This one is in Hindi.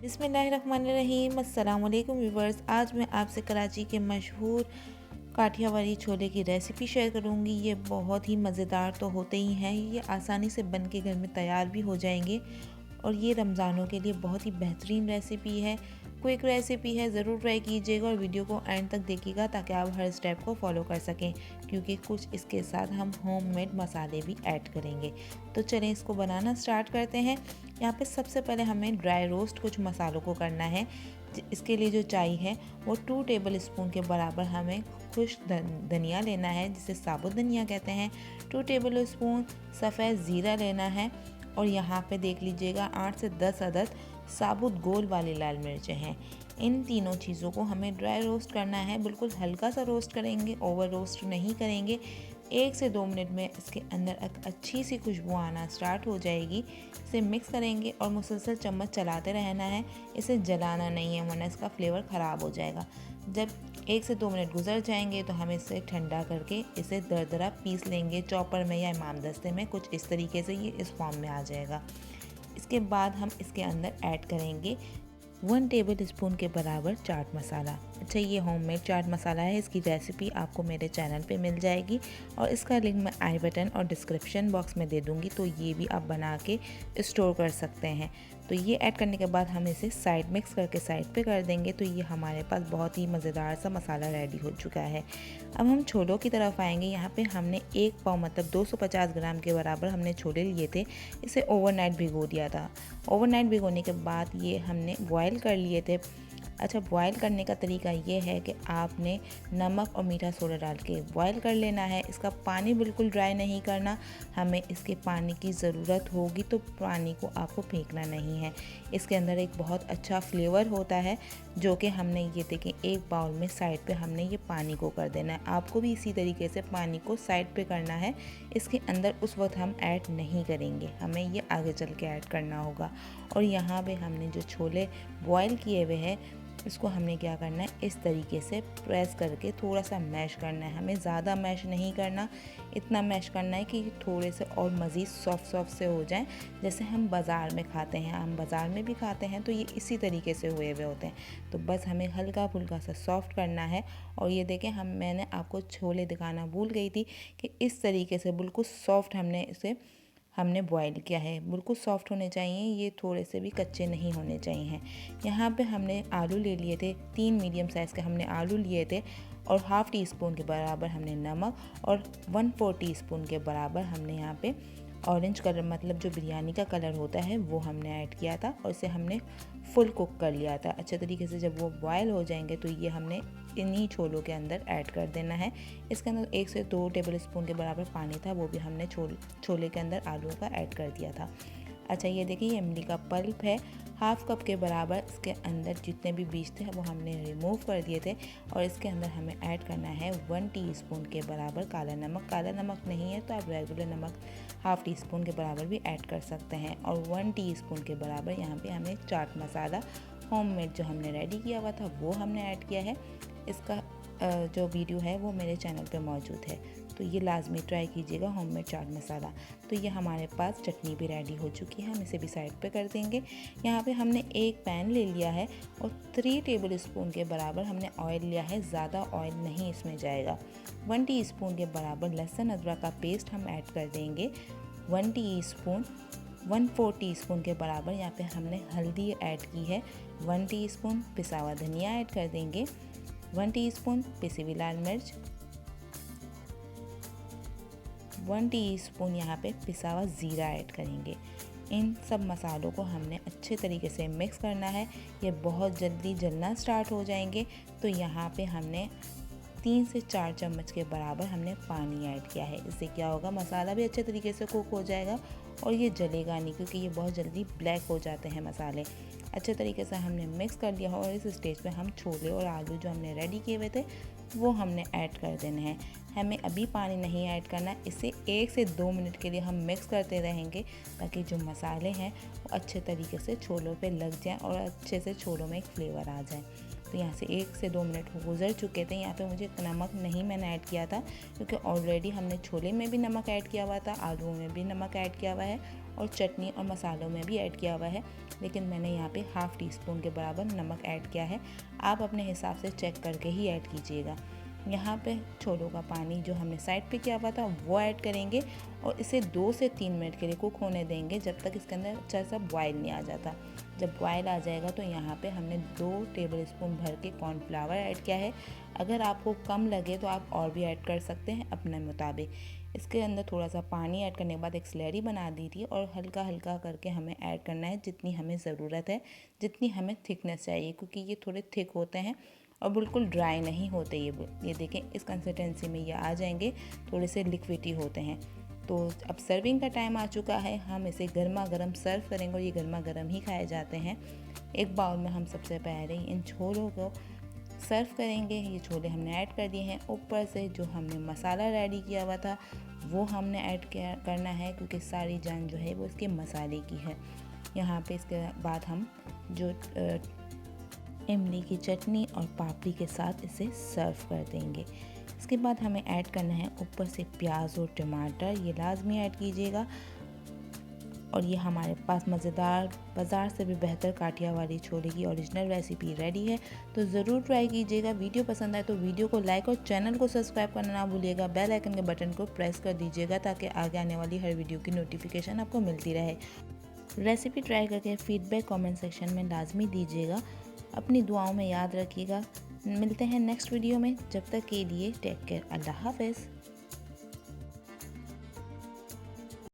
बिस्मिल्लाहिर्रहमानिर्रहीम। अस्सलाम वालेकुम व्यूवर्स। आज मैं आपसे कराची के मशहूर काठियावाड़ी छोले की रेसिपी शेयर करूंगी। ये बहुत ही मज़ेदार तो होते ही हैं, ये आसानी से बन के घर में तैयार भी हो जाएंगे और ये रमज़ानों के लिए बहुत ही बेहतरीन रेसिपी है, क्विक रेसिपी है। ज़रूर ट्राई कीजिएगा और वीडियो को एंड तक देखिएगा ताकि आप हर स्टेप को फॉलो कर सकें, क्योंकि कुछ इसके साथ हम होममेड मसाले भी ऐड करेंगे। तो चलें इसको बनाना स्टार्ट करते हैं। यहाँ पे सबसे पहले हमें ड्राई रोस्ट कुछ मसालों को करना है। इसके लिए जो चाहिए है वो 2 टेबल स्पून के बराबर हमें खुश्क धनिया लेना है, जिसे साबुत धनिया कहते हैं। 2 टेबल स्पून सफ़ेद ज़ीरा लेना है और यहाँ पे देख लीजिएगा 8 से 10 अदद साबुत गोल वाली लाल मिर्चें हैं। इन तीनों चीज़ों को हमें ड्राई रोस्ट करना है, बिल्कुल हल्का सा रोस्ट करेंगे, ओवर रोस्ट नहीं करेंगे। 1 से 2 मिनट में इसके अंदर अच्छी सी खुशबू आना स्टार्ट हो जाएगी। इसे मिक्स करेंगे और मुसलसल चम्मच चलाते रहना है, इसे जलाना नहीं है वरना इसका फ्लेवर ख़राब हो जाएगा। जब 1 से 2 मिनट गुजर जाएंगे तो हम इसे ठंडा करके इसे दरदरा पीस लेंगे चॉपर में या इमामदस्ते में। कुछ इस तरीके से ये इस फॉर्म में आ जाएगा। इसके बाद हम इसके अंदर ऐड करेंगे 1 टेबल स्पून के बराबर चाट मसाला। अच्छा, ये होममेड चाट मसाला है, इसकी रेसिपी आपको मेरे चैनल पे मिल जाएगी और इसका लिंक मैं आई बटन और डिस्क्रिप्शन बॉक्स में दे दूँगी, तो ये भी आप बना के स्टोर कर सकते हैं। तो ये ऐड करने के बाद हम इसे साइड मिक्स करके साइड पे कर देंगे। तो ये हमारे पास बहुत ही मज़ेदार सा मसाला रेडी हो चुका है। अब हम छोलों की तरफ आएंगे। यहाँ पे हमने 1 पाव मतलब 250 ग्राम के बराबर हमने छोले लिए थे। इसे ओवरनाइट भिगो दिया था। ओवरनाइट भिगोने के बाद ये हमने बॉयल कर लिए थे। अच्छा, बॉयल करने का तरीका ये है कि आपने नमक और मीठा सोडा डाल के बॉयल कर लेना है। इसका पानी बिल्कुल ड्राई नहीं करना, हमें इसके पानी की ज़रूरत होगी तो पानी को आपको फेंकना नहीं है। इसके अंदर एक बहुत अच्छा फ्लेवर होता है जो कि हमने ये देखें एक बाउल में साइड पे हमने ये पानी को कर देना है। आपको भी इसी तरीके से पानी को साइड पे करना है। इसके अंदर उस वक्त हम ऐड नहीं करेंगे, हमें ये आगे चल के ऐड करना होगा। और यहाँ पे हमने जो छोले बॉयल किए हुए हैं इसको हमने क्या करना है, इस तरीके से प्रेस करके थोड़ा सा मैश करना है। हमें ज़्यादा मैश नहीं करना, इतना मैश करना है कि थोड़े से और मज़ीद सॉफ्ट से हो जाएं, जैसे हम बाज़ार में खाते हैं। हम बाज़ार में भी खाते हैं तो ये इसी तरीके से हुए हुए होते हैं। तो बस हमें हल्का फुल्का सा सॉफ्ट करना है। और ये देखें, मैंने आपको छोले दिखाना भूल गई थी कि इस तरीके से बिल्कुल सॉफ्ट हमने बॉईल किया है। बिल्कुल सॉफ्ट होने चाहिए, ये थोड़े से भी कच्चे नहीं होने चाहिए। यहाँ पे हमने आलू ले लिए थे, 3 मीडियम साइज़ के हमने आलू लिए थे और हाफ़ टी स्पून के बराबर हमने नमक और 1/4 टीस्पून के बराबर हमने यहाँ पे ऑरेंज कलर मतलब जो बिरयानी का कलर होता है वो हमने ऐड किया था और इसे हमने फुल कुक कर लिया था अच्छे तरीके से। जब वो बॉयल हो जाएंगे तो ये हमने इन्हीं छोलों के अंदर ऐड कर देना है। इसके अंदर 1 से 2 टेबल स्पून के बराबर पानी था, वो भी हमने छोले के अंदर आलू का ऐड कर दिया था। अच्छा, ये देखिए, ये इमली का पल्प है, हाफ़ कप के बराबर। इसके अंदर जितने भी बीज थे वो हमने रिमूव कर दिए थे और इसके अंदर हमें ऐड करना है 1 टीस्पून के बराबर काला नमक। काला नमक नहीं है तो आप रेगुलर नमक हाफ़ टी स्पून के बराबर भी ऐड कर सकते हैं। और 1 टीस्पून के बराबर यहाँ पे हमें चाट मसाला होममेड जो हमने रेडी किया हुआ था वो हमने ऐड किया है। इसका जो वीडियो है वो मेरे चैनल पे मौजूद है, तो ये लाजमी ट्राई कीजिएगा होममेड चाट मसाला। तो ये हमारे पास चटनी भी रेडी हो चुकी है, हम इसे भी साइड पे कर देंगे। यहाँ पे हमने एक पैन ले लिया है और 3 टेबल स्पून के बराबर हमने ऑयल लिया है। ज़्यादा ऑयल नहीं इसमें जाएगा। 1 टीस्पून के बराबर लहसुन अदरक का पेस्ट हम ऐड कर देंगे। 1/4 टीस्पून के बराबर यहाँ पे हमने हल्दी ऐड की है। 1 टीस्पून पिसा हुआ धनिया ऐड कर देंगे। 1 टीस्पून पिसी हुई लाल मिर्च, 1 टीस्पून यहाँ पे पिसा हुआ ज़ीरा ऐड करेंगे। इन सब मसालों को हमने अच्छे तरीके से मिक्स करना है। ये बहुत जल्दी जलना स्टार्ट हो जाएंगे तो यहाँ पे हमने 3 से 4 चम्मच के बराबर हमने पानी ऐड किया है। इससे क्या होगा, मसाला भी अच्छे तरीके से कुक हो जाएगा और ये जलेगा नहीं, क्योंकि ये बहुत जल्दी ब्लैक हो जाते हैं मसाले। अच्छे तरीके से हमने मिक्स कर लिया और इस स्टेज पे हम छोले और आलू जो हमने रेडी किए हुए थे वो हमने ऐड कर देने हैं। हमें अभी पानी नहीं ऐड करना, इसे 1 से 2 मिनट के लिए हम मिक्स करते रहेंगे ताकि जो मसाले हैं वो अच्छे तरीके से छोलों पे लग जाएं और अच्छे से छोलों में एक फ्लेवर आ जाए। तो यहाँ से 1 से 2 मिनट गुजर चुके थे। यहाँ पे मुझे नमक नहीं मैंने ऐड किया था, क्योंकि ऑलरेडी हमने छोले में भी नमक ऐड किया हुआ था, आलूओं में भी नमक ऐड किया हुआ है और चटनी और मसालों में भी ऐड किया हुआ है। लेकिन मैंने यहाँ पे हाफ़ टी स्पून के बराबर नमक ऐड किया है। आप अपने हिसाब से चेक करके ही ऐड कीजिएगा। यहाँ पे छोलों का पानी जो हमने साइड पे किया हुआ था वो ऐड करेंगे और इसे 2 से 3 मिनट के लिए कुक होने देंगे, जब तक इसके अंदर अच्छा सा बॉयल नहीं आ जाता। जब बॉयल आ जाएगा तो यहाँ पे हमने 2 टेबल स्पून भर के कॉर्नफ्लावर ऐड किया है। अगर आपको कम लगे तो आप और भी ऐड कर सकते हैं अपने मुताबिक। इसके अंदर थोड़ा सा पानी ऐड करने के बाद एक स्लरी बना दी थी और हल्का हल्का करके हमें ऐड करना है जितनी हमें ज़रूरत है, जितनी हमें थिकनेस चाहिए, क्योंकि ये थोड़े थिक होते हैं और बिल्कुल ड्राई नहीं होते। ये देखें, इस कंसिस्टेंसी में ये आ जाएंगे, थोड़े से लिक्विडी होते हैं। तो अब सर्विंग का टाइम आ चुका है। हम इसे गर्मा गर्म सर्व करेंगे और ये गर्मा गर्म ही खाए जाते हैं। एक बाउल में हम सबसे पहले इन छोलों को सर्व करेंगे। ये छोले हमने ऐड कर दिए हैं। ऊपर से जो हमने मसाला रेडी किया हुआ था वो हमने ऐड करना है, क्योंकि सारी जान जो है वो इसके मसाले की है। यहाँ पे इसके बाद हम जो इमली की चटनी और पापड़ी के साथ इसे सर्व कर देंगे। इसके बाद हमें ऐड करना है ऊपर से प्याज और टमाटर, ये लाजमी ऐड कीजिएगा। और ये हमारे पास मज़ेदार, बाज़ार से भी बेहतर काठियावाड़ी छोले की ओरिजिनल रेसिपी रेडी है। तो ज़रूर ट्राई कीजिएगा। वीडियो पसंद आए तो वीडियो को लाइक और चैनल को सब्सक्राइब करना ना भूलिएगा। बेल आइकन के बटन को प्रेस कर दीजिएगा ताकि आगे आने वाली हर वीडियो की नोटिफिकेशन आपको मिलती रहे। रेसिपी ट्राई करके फीडबैक कमेंट सेक्शन में लाजमी दीजिएगा। अपनी दुआओं में याद रखिएगा। मिलते हैं नेक्स्ट वीडियो में। जब तक के लिए टेक केयर। अल्लाह हाफ़िज़।